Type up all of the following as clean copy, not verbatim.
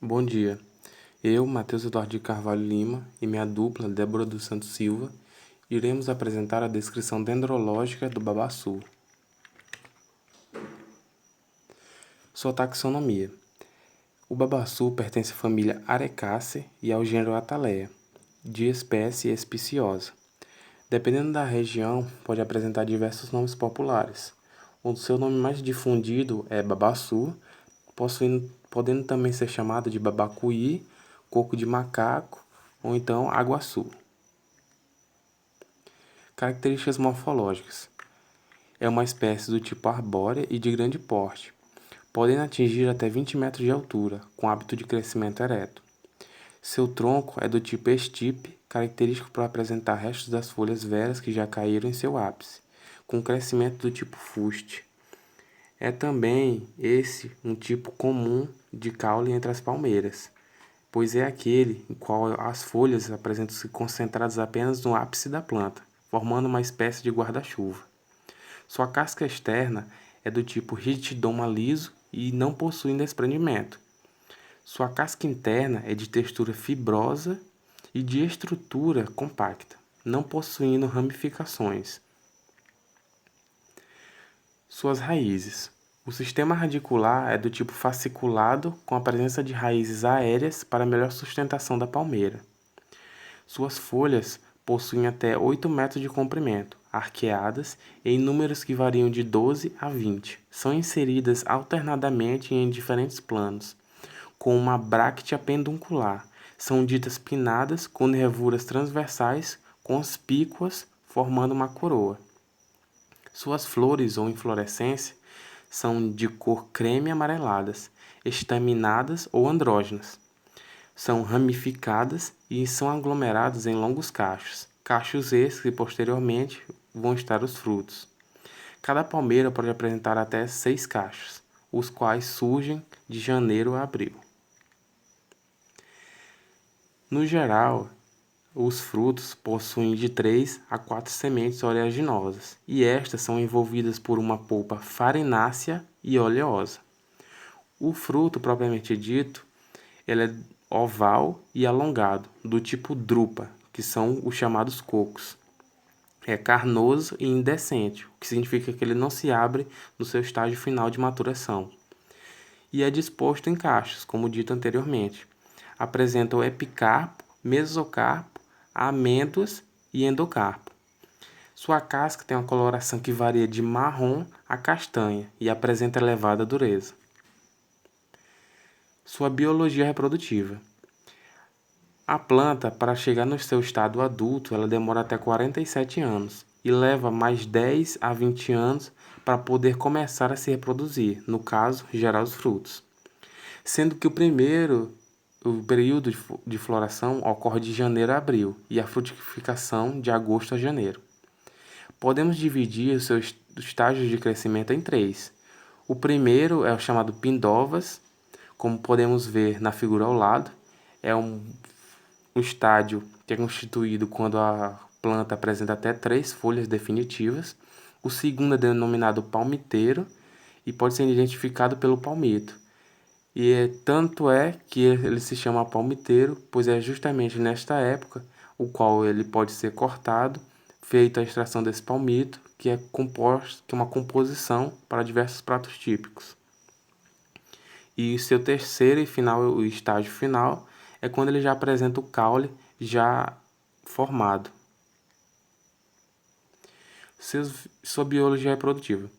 Bom dia, eu, Matheus Eduardo de Carvalho Lima e minha dupla, Débora dos Santos Silva, iremos apresentar a descrição dendrológica do babaçu. Sua taxonomia. O babaçu pertence à família Arecaceae e ao gênero Atalea, de espécie espiciosa. Dependendo da região, pode apresentar diversos nomes populares. O seu nome mais difundido é babaçu, podendo também ser chamado de babacuí, coco de macaco ou então aguaçu. Características morfológicas. É uma espécie do tipo arbórea e de grande porte, podendo atingir até 20 metros de altura, com hábito de crescimento ereto. Seu tronco é do tipo estipe, característico por apresentar restos das folhas velhas que já caíram em seu ápice, com crescimento do tipo fuste. É também esse um tipo comum de caule entre as palmeiras, pois é aquele em qual as folhas apresentam-se concentradas apenas no ápice da planta, formando uma espécie de guarda-chuva. Sua casca externa é do tipo ritidoma liso e não possui desprendimento. Sua casca interna é de textura fibrosa e de estrutura compacta, não possuindo ramificações. Suas raízes. O sistema radicular é do tipo fasciculado, com a presença de raízes aéreas para melhor sustentação da palmeira. Suas folhas possuem até 8 metros de comprimento, arqueadas, em números que variam de 12 a 20. São inseridas alternadamente em diferentes planos, com uma bráctea penduncular. São ditas pinnadas, com nervuras transversais conspícuas, formando uma coroa. Suas flores ou inflorescência são de cor creme amareladas, estaminadas ou andrógenas. São ramificadas e são aglomeradas em longos cachos. Cachos esses que posteriormente vão estar os frutos. Cada palmeira pode apresentar até 6 cachos, os quais surgem de janeiro a abril. No geral, os frutos possuem de 3 a 4 sementes oleaginosas, e estas são envolvidas por uma polpa farinácea e oleosa. O fruto, propriamente dito, ele é oval e alongado, do tipo drupa, que são os chamados cocos. É carnoso e indecente, o que significa que ele não se abre no seu estágio final de maturação. E é disposto em cachos, como dito anteriormente. Apresenta o epicarpo, mesocarpo, amêndoas e endocarpo. Sua casca tem uma coloração que varia de marrom a castanha e apresenta elevada dureza. Sua biologia reprodutiva. A planta, para chegar no seu estado adulto, ela demora até 47 anos e leva mais 10 a 20 anos para poder começar a se reproduzir, no caso, gerar os frutos. Sendo que o período de floração ocorre de janeiro a abril e a frutificação de agosto a janeiro. Podemos dividir os seus estágios de crescimento em 3. O primeiro é o chamado pindovas, como podemos ver na figura ao lado. É um estágio que é constituído quando a planta apresenta até 3 folhas definitivas. O segundo é denominado palmiteiro e pode ser identificado pelo palmito. Tanto é que ele se chama palmiteiro, pois é justamente nesta época o qual ele pode ser cortado, feita a extração desse palmito, que é uma composição para diversos pratos típicos. E seu terceiro e final, o estágio final, é quando ele já apresenta o caule já formado. Sua biologia reprodutiva.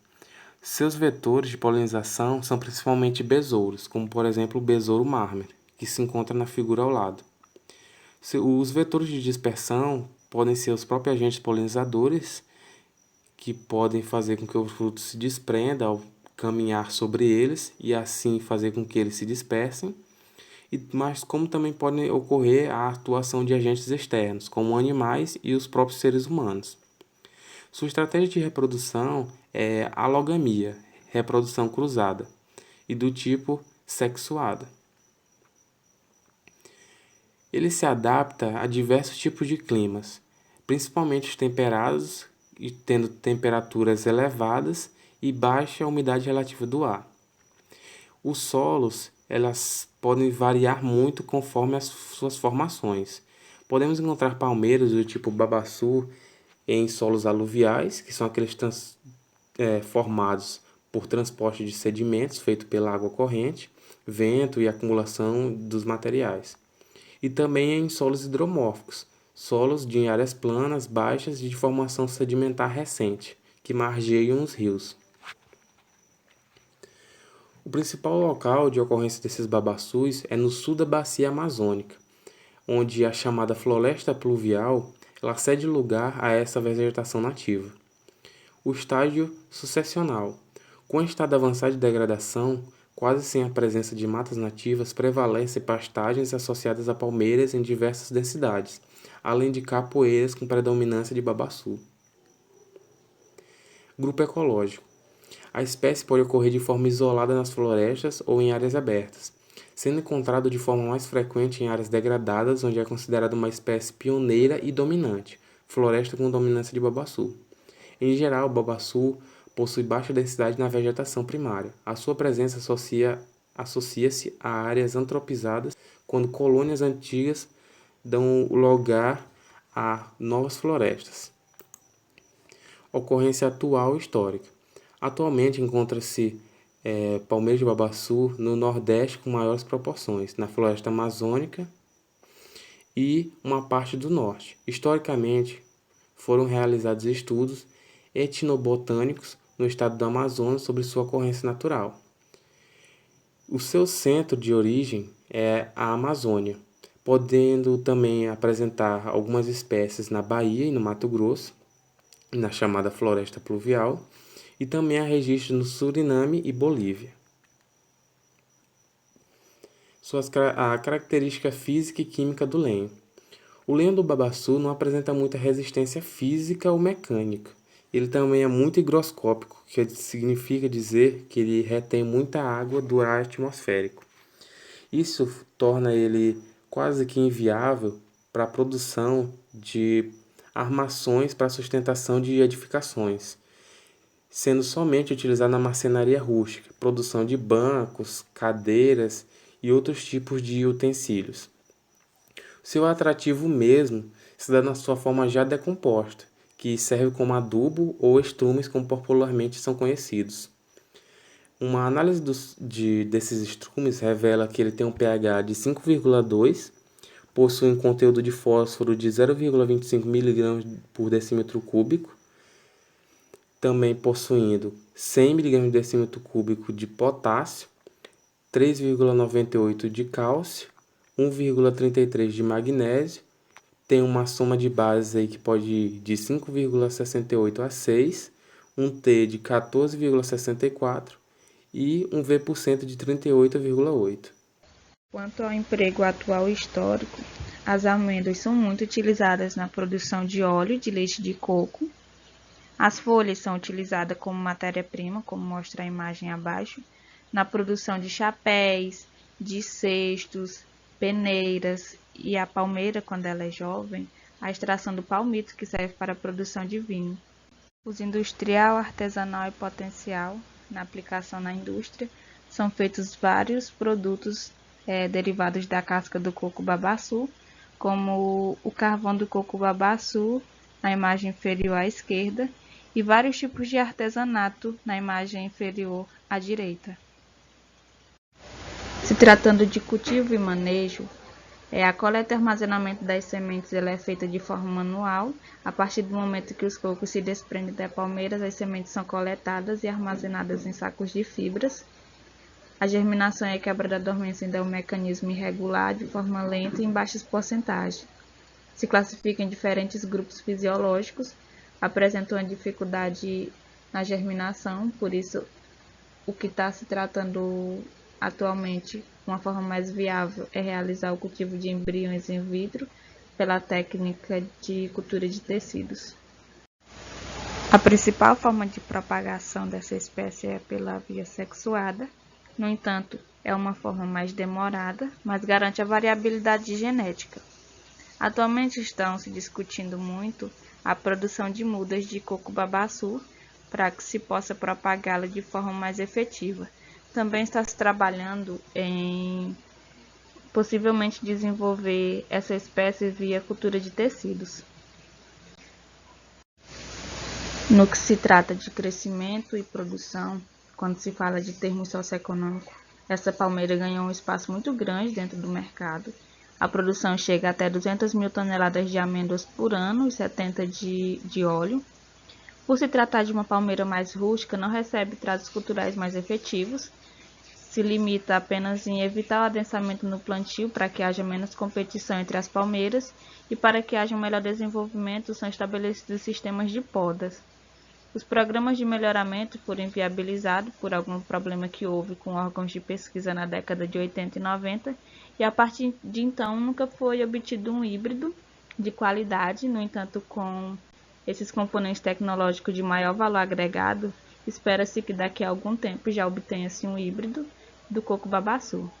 Seus vetores de polinização são principalmente besouros, como por exemplo o besouro mármore, que se encontra na figura ao lado. Os vetores de dispersão podem ser os próprios agentes polinizadores, que podem fazer com que o fruto se desprenda ao caminhar sobre eles e assim fazer com que eles se dispersem, mas como também pode ocorrer a atuação de agentes externos, como animais e os próprios seres humanos. Sua estratégia de reprodução é alogamia, reprodução cruzada, e do tipo sexuada. Ele se adapta a diversos tipos de climas, principalmente os temperados, e tendo temperaturas elevadas e baixa umidade relativa do ar. Os solos elas podem variar muito conforme as suas formações. Podemos encontrar palmeiras do tipo babaçu em solos aluviais, que são aqueles formados por transporte de sedimentos feito pela água corrente, vento e acumulação dos materiais. E também em solos hidromórficos, solos de áreas planas, baixas e de formação sedimentar recente, que margeiam os rios. O principal local de ocorrência desses babaçus é no sul da bacia amazônica, onde a chamada floresta pluvial ela cede lugar a essa vegetação nativa. O estágio sucessional. Com o estado avançado de degradação, quase sem a presença de matas nativas, prevalecem pastagens associadas a palmeiras em diversas densidades, além de capoeiras com predominância de babaçu. Grupo ecológico. A espécie pode ocorrer de forma isolada nas florestas ou em áreas abertas, sendo encontrado de forma mais frequente em áreas degradadas, onde é considerada uma espécie pioneira e dominante, floresta com dominância de babaçu. Em geral, o babaçu possui baixa densidade na vegetação primária. A sua presença associa-se a áreas antropizadas, quando colônias antigas dão lugar a novas florestas. Ocorrência atual e histórica. Atualmente encontra-se palmeira de babaçu no Nordeste com maiores proporções, na floresta amazônica e uma parte do Norte. Historicamente, foram realizados estudos etnobotânicos no estado do Amazonas sobre sua ocorrência natural. O seu centro de origem é a Amazônia, podendo também apresentar algumas espécies na Bahia e no Mato Grosso, na chamada floresta pluvial, e também há registros no Suriname e Bolívia. A característica física e química do lenho. O lenho do babaçu não apresenta muita resistência física ou mecânica. Ele também é muito higroscópico, que significa dizer que ele retém muita água do ar atmosférico. Isso torna ele quase que inviável para a produção de armações para a sustentação de edificações, sendo somente utilizado na marcenaria rústica, produção de bancos, cadeiras e outros tipos de utensílios. Seu atrativo mesmo se dá na sua forma já decomposta, que serve como adubo ou estrumes, como popularmente são conhecidos. Uma análise desses estrumes revela que ele tem um pH de 5,2, possui um conteúdo de fósforo de 0,25 mg por decímetro cúbico, também possuindo 100 mg de decímetro cúbico de potássio, 3,98 de cálcio, 1,33 de magnésio, tem uma soma de bases aí que pode ir de 5,68 a 6, um T de 14,64 e um V% de 38,8. Quanto ao emprego atual e histórico, as amêndoas são muito utilizadas na produção de óleo de leite de coco. As folhas são utilizadas como matéria-prima, como mostra a imagem abaixo, na produção de chapéus, de cestos, peneiras e a palmeira, quando ela é jovem, a extração do palmito, que serve para a produção de vinho. Uso industrial, artesanal e potencial, na aplicação na indústria, são feitos vários produtos derivados da casca do coco babaçu, como o carvão do coco babaçu, na imagem inferior à esquerda, e vários tipos de artesanato, na imagem inferior à direita. Se tratando de cultivo e manejo, a coleta e armazenamento das sementes ela é feita de forma manual. A partir do momento que os cocos se desprendem da palmeira, as sementes são coletadas e armazenadas em sacos de fibras. A germinação e a quebra da dormência ainda é um mecanismo irregular, de forma lenta e em baixas porcentagens. Se classifica em diferentes grupos fisiológicos, apresentam uma dificuldade na germinação, por isso o que está se tratando atualmente, uma forma mais viável é realizar o cultivo de embriões in vitro pela técnica de cultura de tecidos. A principal forma de propagação dessa espécie é pela via sexuada. No entanto, é uma forma mais demorada, mas garante a variabilidade genética. Atualmente estão se discutindo muito a produção de mudas de coco babaçu para que se possa propagá-la de forma mais efetiva, Também está se trabalhando em possivelmente desenvolver essa espécie via cultura de tecidos. No que se trata de crescimento e produção, quando se fala de termo socioeconômico, essa palmeira ganhou um espaço muito grande dentro do mercado. A produção chega até 200 mil toneladas de amêndoas por ano e 70 de óleo. Por se tratar de uma palmeira mais rústica, não recebe tratos culturais mais efetivos, se limita apenas em evitar o adensamento no plantio para que haja menos competição entre as palmeiras e para que haja um melhor desenvolvimento são estabelecidos sistemas de podas. Os programas de melhoramento foram inviabilizados por algum problema que houve com órgãos de pesquisa na década de 80 e 90, e a partir de então nunca foi obtido um híbrido de qualidade. No entanto, com esses componentes tecnológicos de maior valor agregado, espera-se que daqui a algum tempo já obtenha-se um híbrido do coco-babaçu.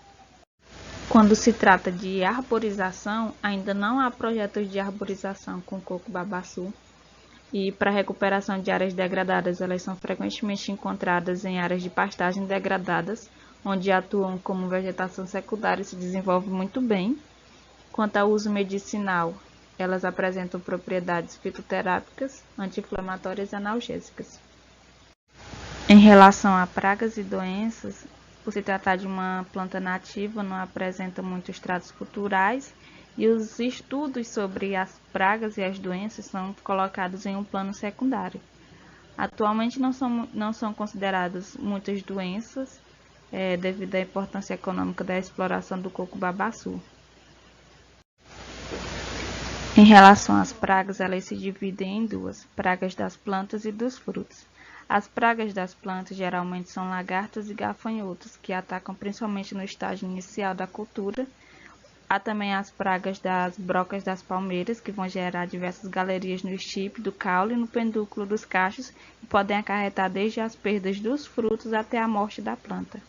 Quando se trata de arborização, ainda não há projetos de arborização com coco-babaçu. E para a recuperação de áreas degradadas, elas são frequentemente encontradas em áreas de pastagem degradadas, onde atuam como vegetação secundária e se desenvolve muito bem. Quanto ao uso medicinal, elas apresentam propriedades fitoterápicas, anti-inflamatórias e analgésicas. Em relação a pragas e doenças, por se tratar de uma planta nativa, não apresenta muitos tratos culturais, e os estudos sobre as pragas e as doenças são colocados em um plano secundário. Atualmente não são consideradas muitas doenças, devido à importância econômica da exploração do coco-babaçu. Em relação às pragas, elas se dividem em duas: pragas das plantas e dos frutos. As pragas das plantas geralmente são lagartas e gafanhotos, que atacam principalmente no estágio inicial da cultura. Há também as pragas das brocas das palmeiras, que vão gerar diversas galerias no estipe do caule e no pedúnculo dos cachos, e podem acarretar desde as perdas dos frutos até a morte da planta.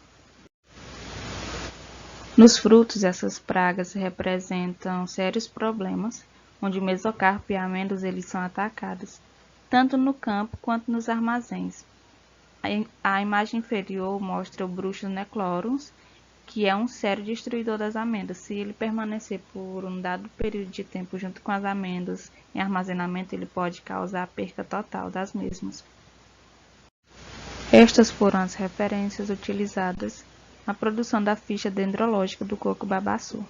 Nos frutos, essas pragas representam sérios problemas, onde o mesocarpo e amêndoas eles são atacados, tanto no campo quanto nos armazéns. A imagem inferior mostra o Bruchus neclorans, que é um sério destruidor das amêndoas. Se ele permanecer por um dado período de tempo junto com as amêndoas em armazenamento, ele pode causar a perca total das mesmas. Estas foram as referências utilizadas na produção da ficha dendrológica do coco-babaçu.